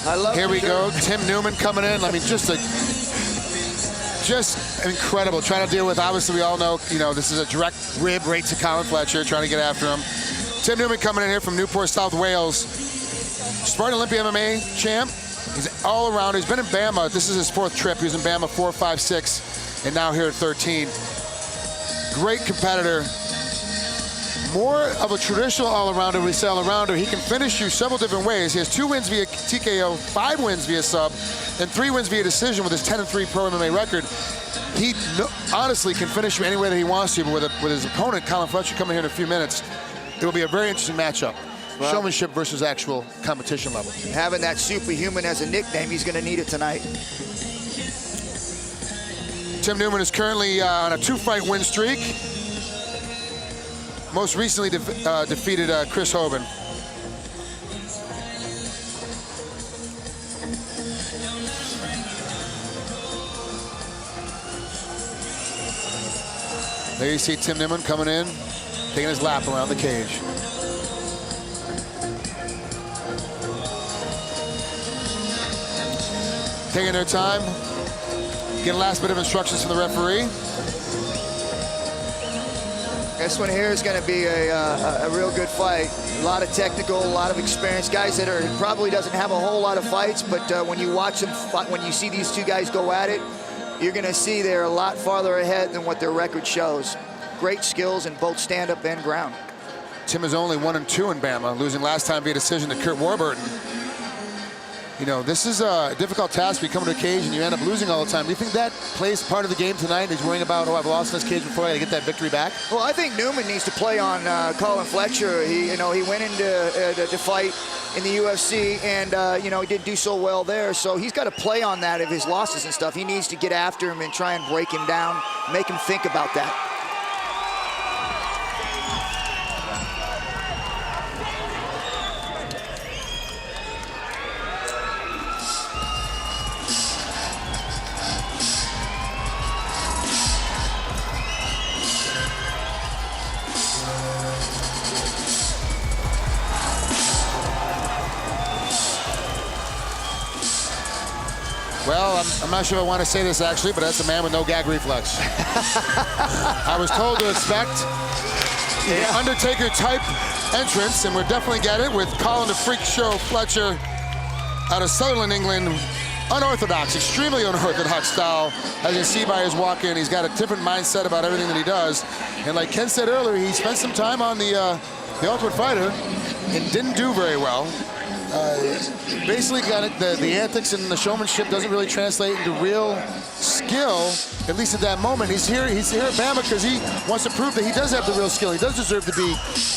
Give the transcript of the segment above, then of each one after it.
I love it. Here we go. Tim NuwMan coming in. I mean, just incredible. Trying to deal with, obviously, we all know, this is a direct rib right to Colin Flacher, trying to get after him. Tim NuwMan coming in here from Newport, South Wales. Spartan Olympia MMA champ. He's all around. He's been in Bama. This is his 4th trip. He was in Bama 4, 5, 6, and now here at 13. Great competitor. More of a traditional all-arounder. We say all-arounder. He can finish you several different ways. He has 2 wins via TKO, 5 wins via sub, and 3 wins via decision with his 10-3 pro MMA record. He honestly can finish you any way that he wants to, but with his opponent, Colin Flacher, coming here in a few minutes, it will be a very interesting matchup. Well, showmanship versus actual competition level. Having that superhuman as a nickname, he's going to need it tonight. Tim NuwMan is currently on a 2-fight win streak. Most recently defeated Chris Hoban. There you see Tim NuwMan coming in, taking his lap around the cage. Taking their time, getting a last bit of instructions from the referee. This one here is going to be a real good fight. A lot of technical, a lot of experience. Guys that probably doesn't have a whole lot of fights, but when you watch them, when you see these 2 guys go at it, you're going to see they're a lot farther ahead than what their record shows. Great skills in both stand-up and ground. Tim is only 1-2 in Bama, losing last time via decision to Kurt Warburton. This is a difficult task. You come to a cage and you end up losing all the time. Do you think that plays part of the game tonight? He's worrying about, I've lost in this cage before, I got to get that victory back? Well, I think NuwMan needs to play on Colin Flacher. He went into to fight in the UFC, and he didn't do so well there. So he's got to play on that of his losses and stuff. He needs to get after him and try and break him down, make him think about that. Well, I'm not sure I want to say this actually, but that's a man with no gag reflex. I was told to expect the Undertaker type entrance, and we're definitely getting it with Colin the Freak Show Flacher out of Sutherland, England. Unorthodox, extremely unorthodox style. As you see by his walk-in, he's got a different mindset about everything that he does. And like Ken said earlier, he spent some time on the Ultimate Fighter and didn't do very well. Basically got it, the antics and the showmanship doesn't really translate into real skill, at least at that moment. He's here at Bama because he wants to prove that he does have the real skill. He does deserve to be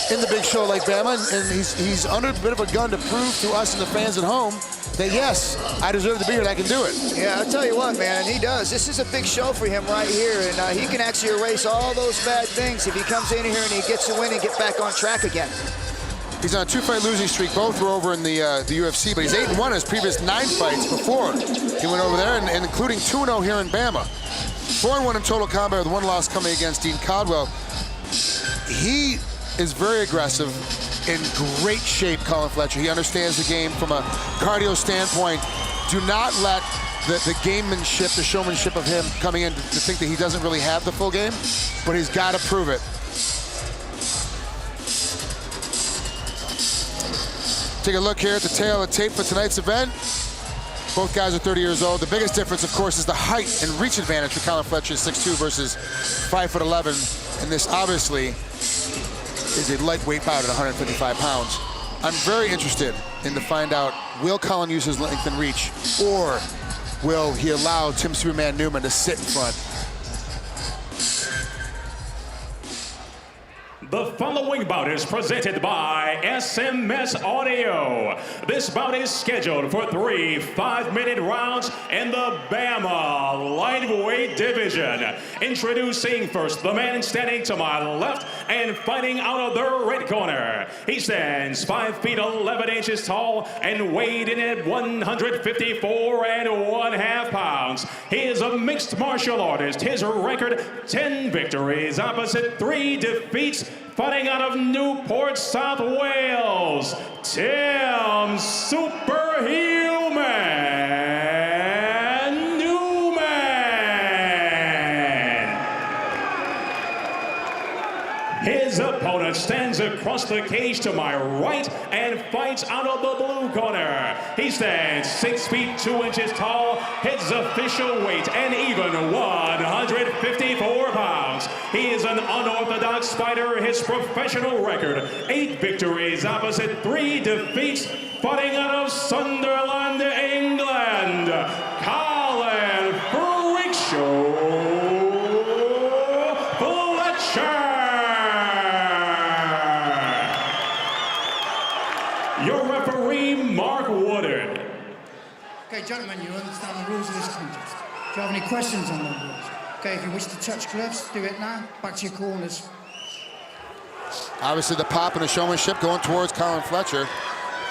in the big show like Bama, and he's under a bit of a gun to prove to us and the fans at home that yes, I deserve to be here and I can do it. Yeah, I'll tell you what, man, he does. This is a big show for him right here, and he can actually erase all those bad things if he comes in here and he gets a win and get back on track again. He's on a 2-fight losing streak. Both were over in the UFC, but he's 8-1 in his previous 9 fights before he went over there, and including 2-0 here in Bama. 4-1 in total combat with 1 loss coming against Dean Caldwell. He is very aggressive, in great shape, Colin Flacher. He understands the game from a cardio standpoint. Do not let the gamemanship, the showmanship of him coming in to think that he doesn't really have the full game, but he's got to prove it. Take a look here at the tail of the tape for tonight's event. Both guys are 30 years old. The biggest difference, of course, is the height and reach advantage for Colin Flacher, 6'2" versus 5'11", and this obviously is a lightweight bout at 155 pounds. I'm very interested in to find out, will Colin use his length and reach, or will he allow Tim Superman NuwMan to sit in front? The following bout is presented by SMS Audio. This bout is scheduled for 3 5-minute rounds in the Bama lightweight division. Introducing first the man standing to my left and fighting out of the red corner. He stands 5 feet 11 inches tall and weighed in at 154.5 pounds. He is a mixed martial artist. His record, 10 victories opposite 3 defeats. Fighting out of Newport, South Wales, Tim Superhuman NuwMan. His opponent stands across the cage to my right and fights out of the blue corner. He stands 6 feet 2 inches tall, his official weight an even 154 pounds. He is an unorthodox fighter. His professional record, 8 victories opposite 3 defeats, fighting out of Sunderland, England, Colin Flacher. Your referee, Mark Woodard. Okay, gentlemen, you understand the rules of this contest. Do you have any questions on the rules? Okay, if you wish to touch gloves, do it now. Back to your corners. Obviously, the pop and the showmanship going towards Colin Flacher.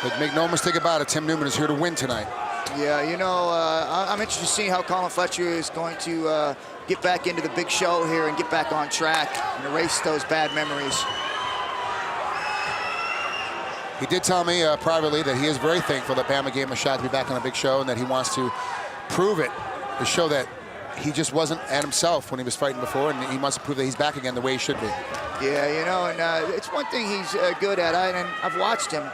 But make no mistake about it, Tim NuwMan is here to win tonight. Yeah, you know, I'm interested to see how Colin Flacher is going to get back into the big show here and get back on track and erase those bad memories. He did tell me privately that he is very thankful that Bama gave him a shot to be back on a big show and that he wants to prove it, to show that he just wasn't at himself when he was fighting before, and he wants to prove that he's back again the way he should be. Yeah, you know, and it's one thing he's good at, and I've watched him.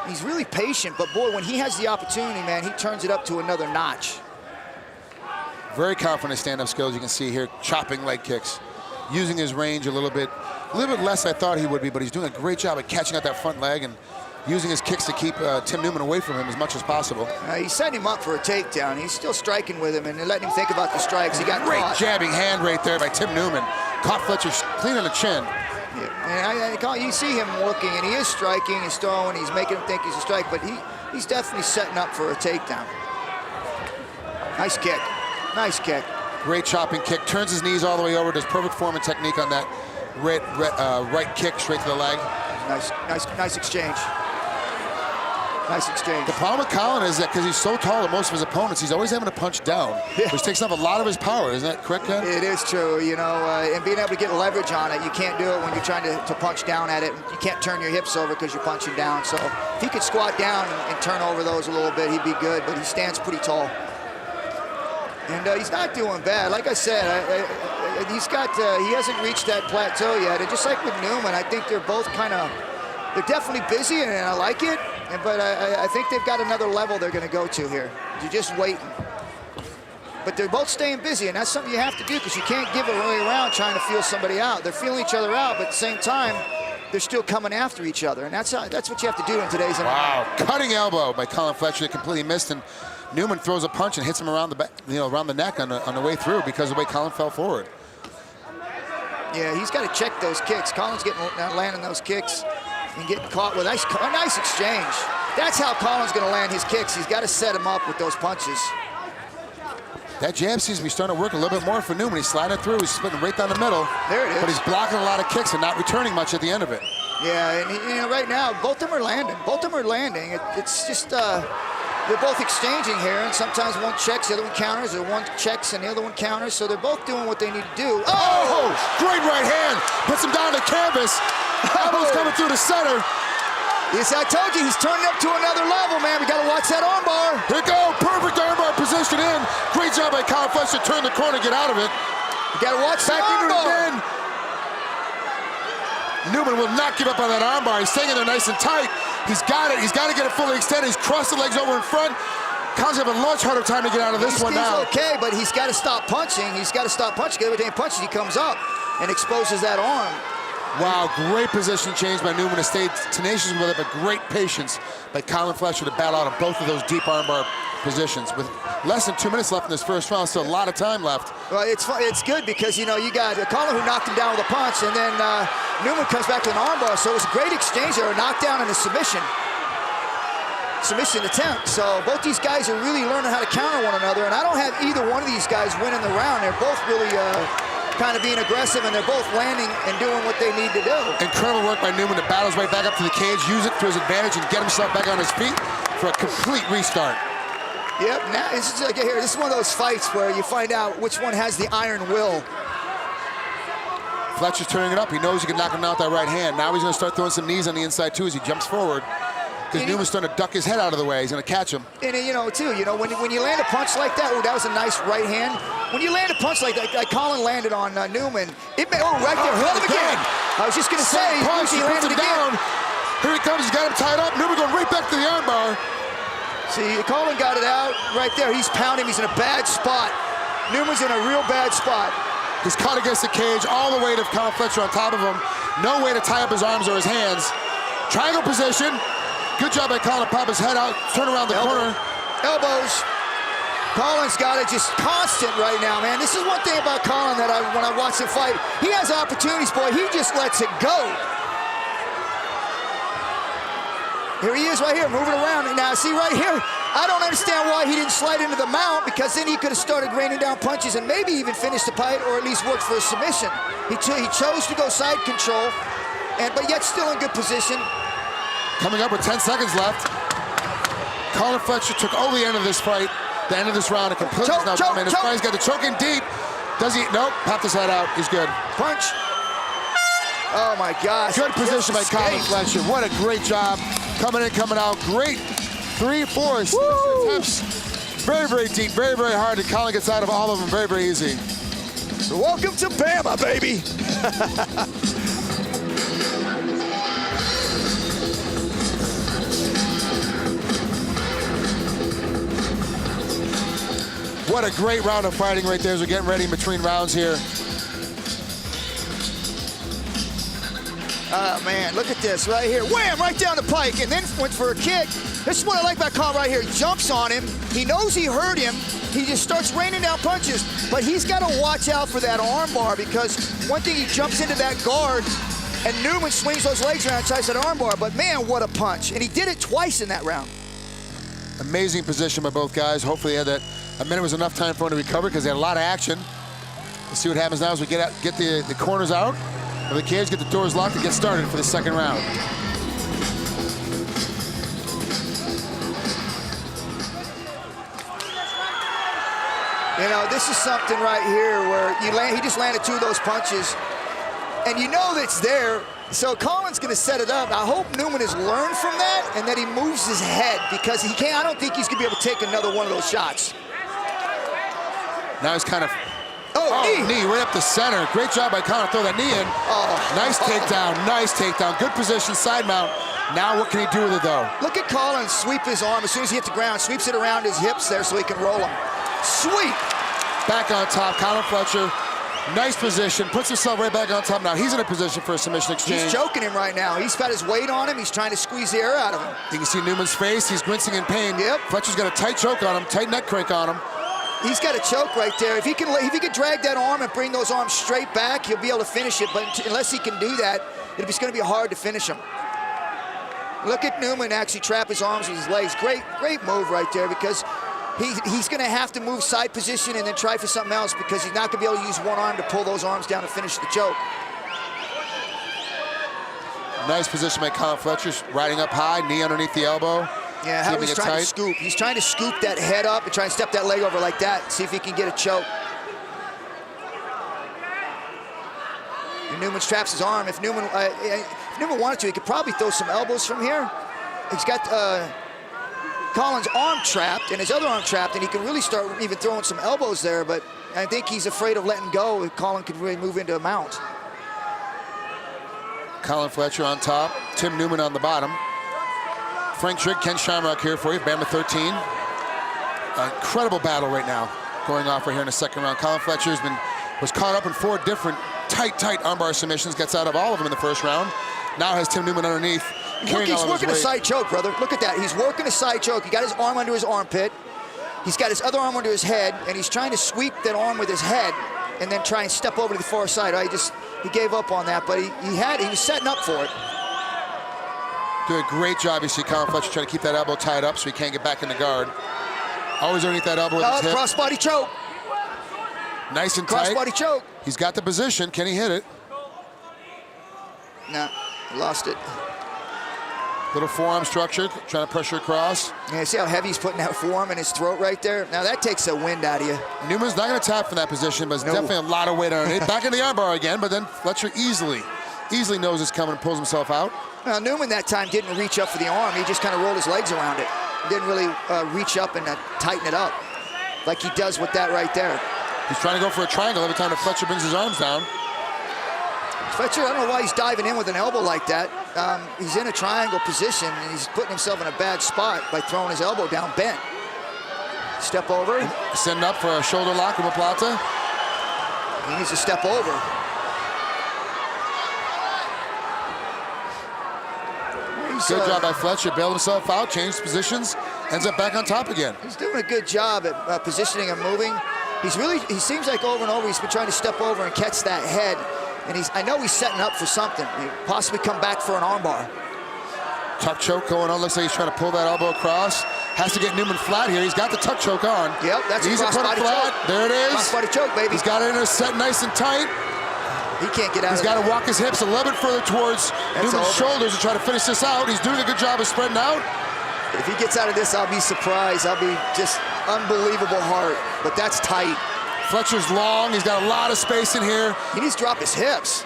He's really patient, but boy, when he has the opportunity, man, he turns it up to another notch. Very confident stand-up skills, you can see here, chopping leg kicks, using his range a little bit less I thought he would be, but he's doing a great job at catching out that front leg and using his kicks to keep Tim NuwMan away from him as much as possible. He's setting him up for a takedown. He's still striking with him and letting him think about the strikes. He got great caught. Jabbing hand right there by Tim NuwMan. Caught Fletcher clean on the chin. Yeah, and you see him working, and he is striking, he's throwing, he's making him think he's a strike, but he's definitely setting up for a takedown. Nice kick. Nice kick. Great chopping kick. Turns his knees all the way over. Does perfect form and technique on that right kick straight to the leg. Nice exchange. Nice exchange. The problem with Colin is that because he's so tall to most of his opponents, he's always having to punch down, which takes up a lot of his power. Isn't that correct, Ken? It is true, you know, and being able to get leverage on it, you can't do it when you're trying to punch down at it. You can't turn your hips over because you're punching down. So if he could squat down and turn over those a little bit, he'd be good, but he stands pretty tall. And he's not doing bad. Like I said, he hasn't reached that plateau yet. And just like with NuwMan, I think they're both they're definitely busy, and I like it. But I think they've got another level they're going to go to here. You're just waiting. But they're both staying busy, and that's something you have to do because you can't give away around trying to feel somebody out. They're feeling each other out, but at the same time, they're still coming after each other, and that's what you have to do in today's MMA. Wow, cutting elbow by Colin Flacher that completely missed, and NuwMan throws a punch and hits him around the back, around the neck on the way through because of the way Colin fell forward. Yeah, he's got to check those kicks. Colin's landing those kicks and getting caught with a nice exchange. That's how Colin's going to land his kicks. He's got to set him up with those punches. That jab seems to be starting to work a little bit more for NuwMan. He's sliding through. He's splitting right down the middle. There it is. But he's blocking a lot of kicks and not returning much at the end of it. Yeah, and right now, both of them are landing. It's just they're both exchanging here, and sometimes one checks, the other one counters, or one checks and the other one counters, so they're both doing what they need to do. Oh! Great right hand. Puts him down to canvas. Elbows coming through the center. Yes, I told you, he's turning up to another level, man. We got to watch that armbar. Here we go. Perfect armbar position in. Great job by Colin Flacher to turn the corner, get out of it. You got to watch that armbar. NuwMan will not give up on that armbar. He's staying in there nice and tight. He's got it. He's got to get it fully extended. He's crossed the legs over in front. Colin's having a much harder time to get out of this one now. He's okay, but he's got to stop punching. He's got to stop punching. Every time he punches, he comes up and exposes that arm. Wow, great position change by NuwMan to stay tenacious with it, but great patience by Colin Flacher to battle out of both of those deep armbar positions. With less than 2 minutes left in this first round, still a lot of time left. Well, it's good because, you know, you got Colin who knocked him down with a punch, and then NuwMan comes back to an armbar, so it was a great exchange there, a knockdown and a submission attempt. So both these guys are really learning how to counter one another, and I don't have either one of these guys winning the round. They're both really kind of being aggressive, and they're both landing and doing what they need to do. Incredible work by NuwMan to battle his way back up to the cage, use it to his advantage, and get himself back on his feet for a complete restart. Yep, now this is one of those fights where you find out which one has the iron will. Fletcher's turning it up. He knows he can knock him out with that right hand. Now he's going to start throwing some knees on the inside too as he jumps forward. because NuwMan's starting to duck his head out of the way. He's going to catch him. And when you land a punch like that, that was a nice right hand. When you land a punch like that, like Colin landed on NuwMan, right there, hit him again. I was just going to say, he landed again. Here he comes, he's got him tied up. NuwMan going right back to the armbar. See, Colin got it out right there. He's pounding, he's in a bad spot. NuwMan's in a real bad spot. He's caught against the cage, all the weight of Colin Flacher on top of him. No way to tie up his arms or his hands. Triangle position. Good job by Colin to pop his head out, turn around the corner. Elbows. Colin's got it just constant right now, man. This is one thing about Colin that when I watch him fight, he has opportunities, boy. He just lets it go. Here he is right here, moving around. And now, see right here, I don't understand why he didn't slide into the mount, because then he could have started raining down punches and maybe even finished the fight, or at least worked for a submission. He chose to go side control, but yet still in good position. Coming up with 10 seconds left. Colin Flacher took over the end of this fight, the end of this round, and completely now dominated. He's got the choke in deep. Does he? Nope. Popped his head out. He's good. Punch. Oh my gosh. Good position by Colin Flacher. What a great job. Coming in, coming out. Great 3-4 attempts. Very, very deep, very, very hard. And Colin gets out of all of them very, very easy. Welcome to Bama, baby. What a great round of fighting right there as we're getting ready in between rounds here. Oh, man, look at this right here. Wham, right down the pike, and then went for a kick. This is what I like about Colin right here. He jumps on him. He knows he hurt him. He just starts raining down punches, but he's got to watch out for that arm bar, because one thing, he jumps into that guard, and NuwMan swings those legs around and tries that arm bar, but man, what a punch. And he did it twice in that round. Amazing position by both guys. Hopefully they had that. A minute was enough time for him to recover, because they had a lot of action. Let's see what happens now as we get the corners out of the cage, get the doors locked, and get started for the second round. You know, this is something right here where he just landed 2 of those punches, and you know that's there. So Colin's going to set it up. I hope NuwMan has learned from that and that he moves his head, because he can't. I don't think he's going to be able to take another one of those shots. Now he's kind of, knee right up the center. Great job by Colin to throw that knee in. Nice takedown, nice takedown. Good position, side mount. Now what can he do with it, though? Look at Colin sweep his arm as soon as he hits the ground, sweeps it around his hips there so he can roll him. Sweep. Back on top, Colin Flacher. Nice position, puts himself right back on top. Now he's in a position for a submission exchange. He's choking him right now. He's got his weight on him. He's trying to squeeze the air out of him. You can see NuwMan's face. He's grimacing in pain. Yep. Fletcher's got a tight choke on him, tight neck crank on him. He's got a choke right there. If he can drag that arm and bring those arms straight back, he'll be able to finish it. But unless he can do that, it's going to be hard to finish him. Look at NuwMan actually trap his arms with his legs. Great move right there, because he's going to have to move side position and then try for something else, because he's not going to be able to use one arm to pull those arms down and finish the choke. Nice position by Colin Flacher, riding up high, knee underneath the elbow. Yeah, how he's trying to scoop. He's trying to scoop that head up and try and step that leg over like that, see if he can get a choke. And NuwMan traps his arm. If NuwMan wanted to, he could probably throw some elbows from here. He's got Colin's arm trapped and his other arm trapped, and he can really start even throwing some elbows there, but I think he's afraid of letting go if Colin could really move into a mount. Colin Flacher on top, Tim NuwMan on the bottom. Frank Trigg, Ken Shamrock here for you, Bama 13. Incredible battle right now going off right here in the second round. Colin Flacher was caught up in 4 different tight armbar submissions, gets out of all of them in the first round. Now has Tim NuwMan underneath. He's working a side choke, brother. Look at that. He's working a side choke. He got his arm under his armpit. He's got his other arm under his head, and he's trying to sweep that arm with his head and then try and step over to the far side. He gave up on that, but he was setting up for it. Doing a great job. You see Colin Flacher trying to keep that elbow tied up so he can't get back in the guard. Always underneath that elbow with his hip. Crossbody choke. Nice and tight. Crossbody choke. He's got the position. Can he hit it? No, lost it. Little forearm structure, trying to pressure across. Yeah, see how heavy he's putting that forearm in his throat right there? Now that takes the wind out of you. NuwMan's not going to tap from that position, but it's definitely a lot of weight on it. Back in the armbar again, but then Flacher easily knows it's coming and pulls himself out. Now, NuwMan that time didn't reach up for the arm. He just kind of rolled his legs around it. Didn't really reach up and tighten it up like he does with that right there. He's trying to go for a triangle every time that Flacher brings his arms down. Flacher, I don't know why he's diving in with an elbow like that. He's in a triangle position, and he's putting himself in a bad spot by throwing his elbow down bent. Step over. Send up for a shoulder lock from Plata. He needs to step over. Good job by Flacher. Bailed himself out, changed positions, ends up back on top again. He's doing a good job at positioning and moving. He seems like over and over he's been trying to step over and catch that head. And I know he's setting up for something. He possibly come back for an armbar. Tuck choke going on. Looks like he's trying to pull that elbow across. Has to get NuwMan flat here. He's got the tuck choke on. Yep, that's He's a crossbody choke. There it is. Crossbody choke, baby. He's got it in a set nice and tight. He can't get out He's of got to walk his hips a little bit further towards NuwMan's shoulders to try to finish this out. He's doing a good job of spreading out. If he gets out of this, I'll be surprised. I'll be just unbelievable heart. But that's tight. Fletcher's long. He's got a lot of space in here. He needs to drop his hips.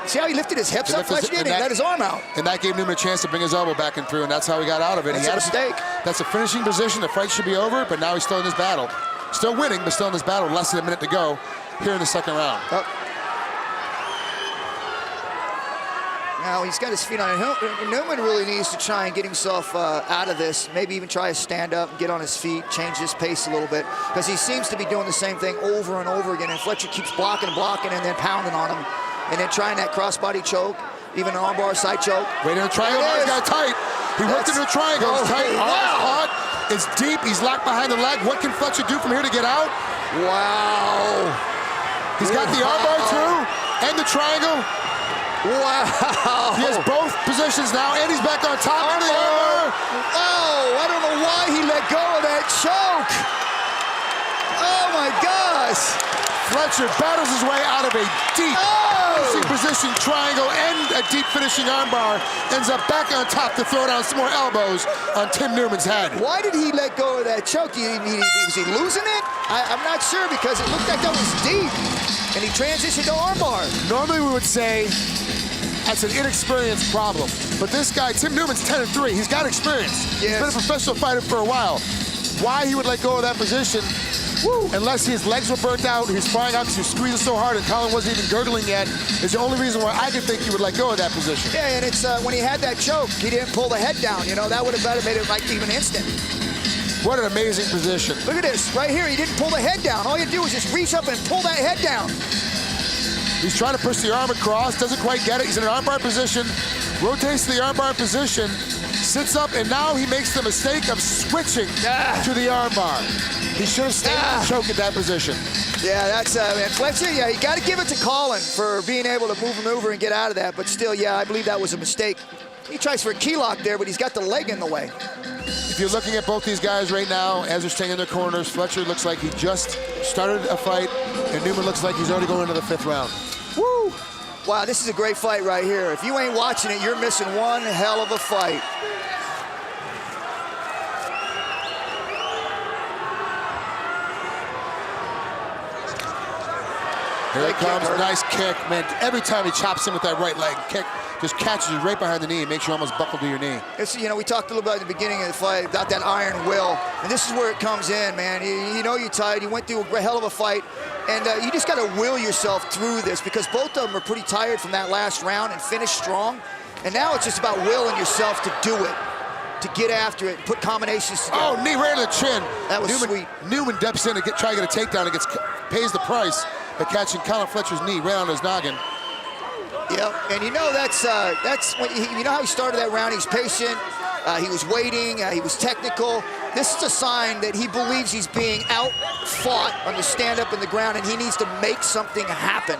See how he lifted his hips up? Fletcher did. He let his arm out. And that gave NuwMan a chance to bring his elbow back and through, and that's how he got out of it. That's a mistake. That's a finishing position. The fight should be over, but now he's still in this battle. Still winning, but still in this battle. Less than a minute to go here in the second round. Now he's got his feet on it. NuwMan really needs to try and get himself out of this. Maybe even try to stand up and get on his feet, change his pace a little bit, because he seems to be doing the same thing over and over again. And Fletcher keeps blocking, and then pounding on him, and then trying that crossbody choke, even an armbar side choke. Wait in a triangle. He's got tight. He worked into a triangle. It's tight. Wow. It's deep. He's locked behind the leg. What can Fletcher do from here to get out? Wow. He's got the armbar through and the triangle. Wow. He has both positions now, and he's back on top of the armbar. Oh, I don't know why he let go of that choke. Oh, my gosh. Fletcher battles his way out of a deep finishing position triangle and a deep finishing armbar. Ends up back on top to throw down some more elbows on Tim NuwMan's head. Why did he let go of that choke? Was he losing it? I'm not sure, because it looked like that was deep, and he transitioned to armbar. Normally we would say that's an inexperienced problem, but this guy, Tim NuwMan's 10-3. He's got experience. Yes. He's been a professional fighter for a while. Why he would let go of that position, unless his legs were burnt out, he was flying out because he was squeezing so hard and Colin wasn't even gurgling yet, is the only reason why I could think he would let go of that position. Yeah, and it's when he had that choke, he didn't pull the head down. You know, that would have better made it like even instant. What an amazing position. Look at this, right here. He didn't pull the head down. All you do is just reach up and pull that head down. He's trying to push the arm across, doesn't quite get it. He's in an armbar position, rotates to the armbar position, sits up, and now he makes the mistake of switching to the armbar. He should have stayed in the choke at that position. Yeah, that's, man, Fletcher, yeah, you got to give it to Colin for being able to move him over and get out of that. But still, yeah, I believe that was a mistake. He tries for a key lock there, but he's got the leg in the way. If you're looking at both these guys right now, as they're staying in their corners, Fletcher looks like he just started a fight, and NuwMan looks like he's already going into the 5th round. Woo! Wow, this is a great fight right here. If you ain't watching it, you're missing one hell of a fight. Here it comes, nice kick, man. Every time he chops in with that right leg, kick just catches you right behind the knee and makes you almost buckle to your knee. It's, you know, we talked a little bit at the beginning of the fight about that iron will, and this is where it comes in, man. You know you're tired, you went through a hell of a fight, and you just got to will yourself through this, because both of them are pretty tired from that last round and finished strong, and now it's just about willing yourself to do it, to get after it, put combinations together. Oh, knee right to the chin. That was sweet. NuwMan dips in to try to get a takedown and pays the price by catching Colin Fletcher's knee right on his noggin. Yeah, and you know that's when you know how he started that round. He's patient. He was waiting. He was technical. This is a sign that he believes he's being out-fought on the stand-up in the ground, and he needs to make something happen.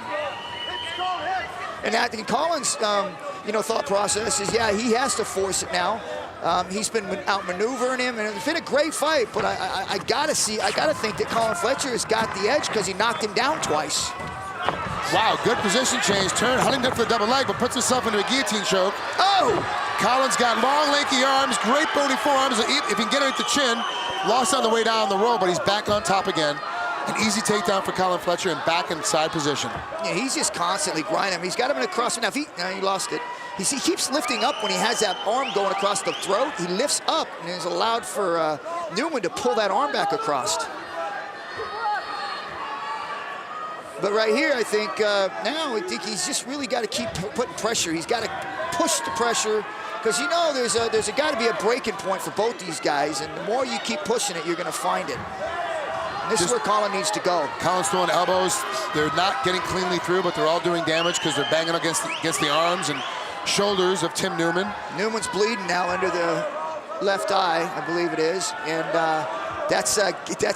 And that in Colin's you know, thought process is, yeah, he has to force it now. He's been outmaneuvering him, and it's been a great fight. But I gotta think that Colin Fletcher has got the edge because he knocked him down twice. Wow, good position change. Turn, Huntington for the double leg, but puts himself into a guillotine choke. Oh! Colin's got long, lanky arms, great bony forearms. If he can get it at the chin, lost on the way down the roll, but he's back on top again. An easy takedown for Colin Flacher and back in side position. Yeah, he's just constantly grinding him. He's got him in a cross. Now, he lost it. He keeps lifting up when he has that arm going across the throat. He lifts up and is allowed for NuwMan to pull that arm back across. But right here, I think now he's just really got to keep putting pressure. He's got to push the pressure because you know there's got to be a breaking point for both these guys, and the more you keep pushing it, you're going to find it. And this is where Colin needs to go. Colin's throwing elbows. They're not getting cleanly through, but they're all doing damage because they're banging against the arms and shoulders of Tim NuwMan. NuwMan's bleeding now under the left eye, I believe it is, and that's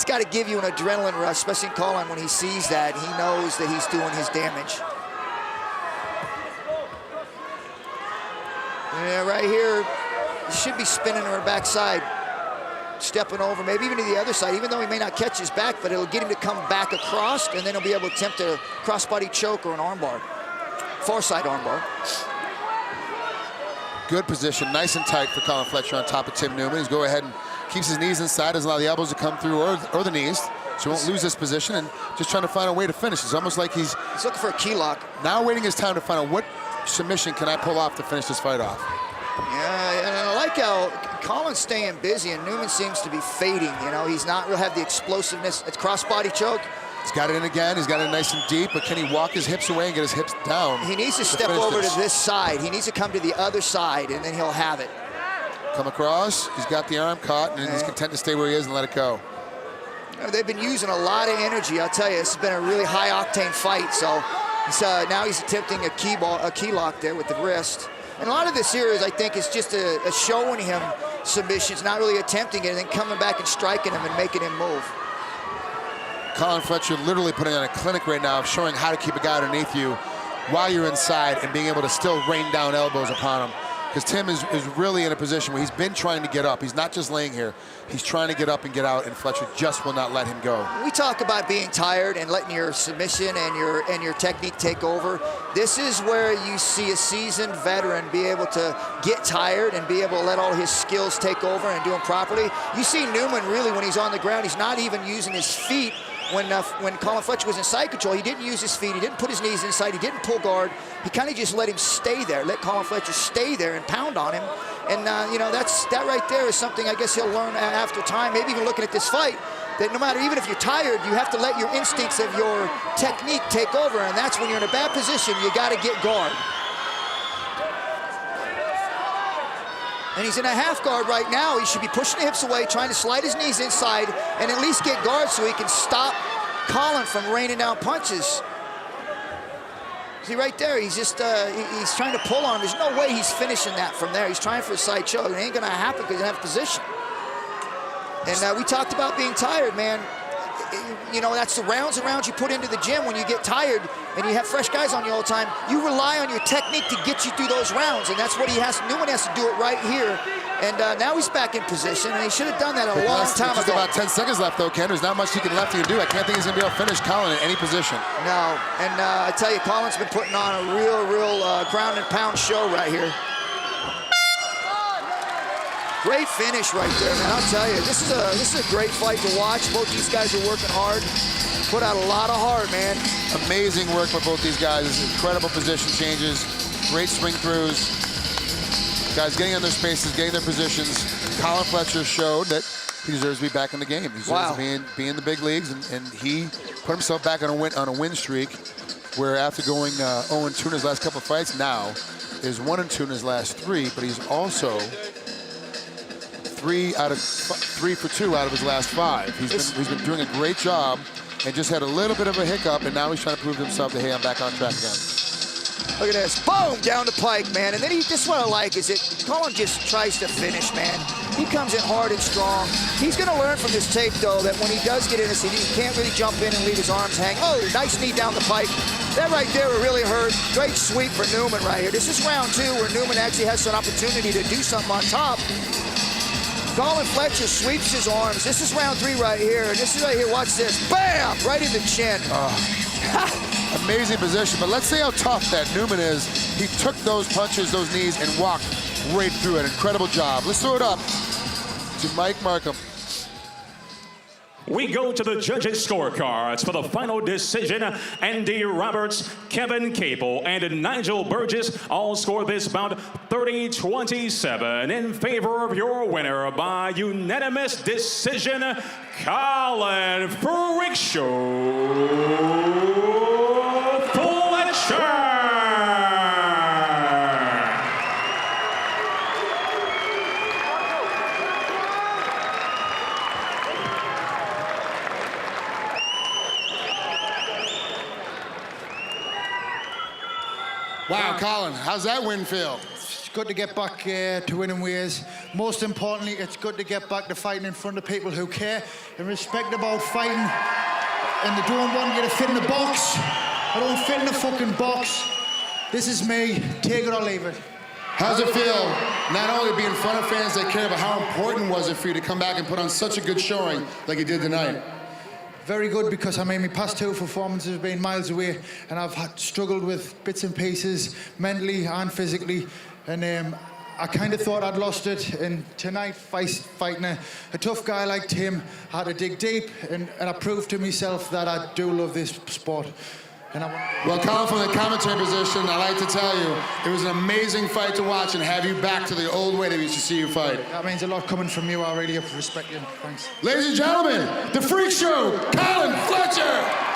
got to give you an adrenaline rush, especially Colin when he sees that. He knows that he's doing his damage. Yeah, right here, he should be spinning to her backside, stepping over, maybe even to the other side, even though he may not catch his back, but it'll get him to come back across, and then he'll be able to attempt a crossbody choke or an armbar, far side armbar. Good position, nice and tight for Colin Flacher on top of Tim NuwMan. He's go ahead and keeps his knees inside, doesn't allow the elbows to come through or the knees, so he won't lose this position, and just trying to find a way to finish. It's almost like he's looking for a key lock. Now waiting his time to find out what submission can I pull off to finish this fight off. Yeah, and I like how Colin's staying busy, and NuwMan seems to be fading. You know, he's not really have the explosiveness. It's crossbody choke. He's got it in again. He's got it nice and deep, but can he walk his hips away and get his hips down? He needs to step over to this side. He needs to come to the other side, and then he'll have it. Come across. He's got the arm caught, and he's content to stay where he is and let it go. You know, they've been using a lot of energy. I'll tell you, this has been a really high-octane fight. So now he's attempting a key lock there with the wrist. And a lot of this here is, I think, is just a showing him submissions, not really attempting it, and then coming back and striking him and making him move. Colin Flacher literally putting on a clinic right now of showing how to keep a guy underneath you while you're inside and being able to still rain down elbows upon him. Because Tim is really in a position where he's been trying to get up. He's not just laying here. He's trying to get up and get out, and Flacher just will not let him go. We talk about being tired and letting your submission and your technique take over. This is where you see a seasoned veteran be able to get tired and be able to let all his skills take over and do them properly. You see NuwMan really when he's on the ground, he's not even using his feet. When Colin Flacher was in side control, he didn't use his feet, he didn't put his knees inside, he didn't pull guard. He kind of just let him stay there, let Colin Flacher stay there and pound on him. And, you know, that right there is something I guess he'll learn after time, maybe even looking at this fight, that no matter, even if you're tired, you have to let your instincts of your technique take over, and that's when you're in a bad position, you got to get guard. And he's in a half guard right now. He should be pushing the hips away, trying to slide his knees inside and at least get guard so he can stop Colin from raining down punches. See right there, he's just, he's trying to pull on him. There's no way he's finishing that from there. He's trying for a side choke. It ain't gonna happen because he doesn't have position. And we talked about being tired, man. You know, that's the rounds and rounds you put into the gym when you get tired and you have fresh guys on you all the time. You rely on your technique to get you through those rounds, and that's what he has. NuwMan has to do it right here. And now he's back in position, and he should have done that a long time ago. Just about 10 seconds left, though, Ken. There's not much he can left to do. I can't think he's going to be able to finish Colin in any position. No, and I tell you, Colin's been putting on a real ground and pound show right here. Great finish right there, man. I'll tell you, this is a great fight to watch. Both these guys are working hard. Put out a lot of heart, man. Amazing work by both these guys. Incredible position changes, great swing throughs. Guys getting on their spaces, getting their positions. Colin Flacher showed that he deserves to be back in the game. He deserves to be in the big leagues, and he put himself back on a win streak, where after going 0-2 in his last couple of fights, now is 1-2 in his last 3, but he's also 3 for 2 out of his last 5. He's been doing a great job and just had a little bit of a hiccup, and now he's trying to prove to himself that, hey, I'm back on track again. Look at this, boom, down the pike, man. And then this is what I like, is that Colin just tries to finish, man. He comes in hard and strong. He's gonna learn from this tape, though, that when he does get in this, he can't really jump in and leave his arms hang. Oh, nice knee down the pike. That right there will really hurt. Great sweep for NuwMan right here. This is round 2 where NuwMan actually has an opportunity to do something on top. Colin Flacher sweeps his arms. This is round 3 right here. This is right here, watch this. Bam! Right in the chin. Amazing position, but let's see how tough that NuwMan is. He took those punches, those knees, and walked right through it. Incredible job. Let's throw it up to Mike Markham. we go to the judges' scorecards for the final decision. Andy Roberts, Kevin Capel, and Nigel Burgess all score this bout 30-27 in favor of your winner by unanimous decision, Colin Flacher. Wow, Colin, how's that win feel? It's good to get back to winning ways. Most importantly, it's good to get back to fighting in front of people who care and respect about fighting, and they don't want you to fit in the box. I don't fit in the fucking box. This is me. Take it or leave it. How's it feel, not only to be in front of fans that care, but how important was it for you to come back and put on such a good showing like you did tonight? Very good, because I mean, my past two performances have been miles away, and I've struggled with bits and pieces, mentally and physically, and I kind of thought I'd lost it, and tonight, fighting a tough guy like Tim, I had to dig deep, and I proved to myself that I do love this sport. Well, Colin, from the commentary position, I like to tell you, it was an amazing fight to watch and have you back to the old way that we used to see you fight. That means a lot coming from you. I really respect you. Thanks. Ladies and gentlemen, the Freak Show, Colin Flacher!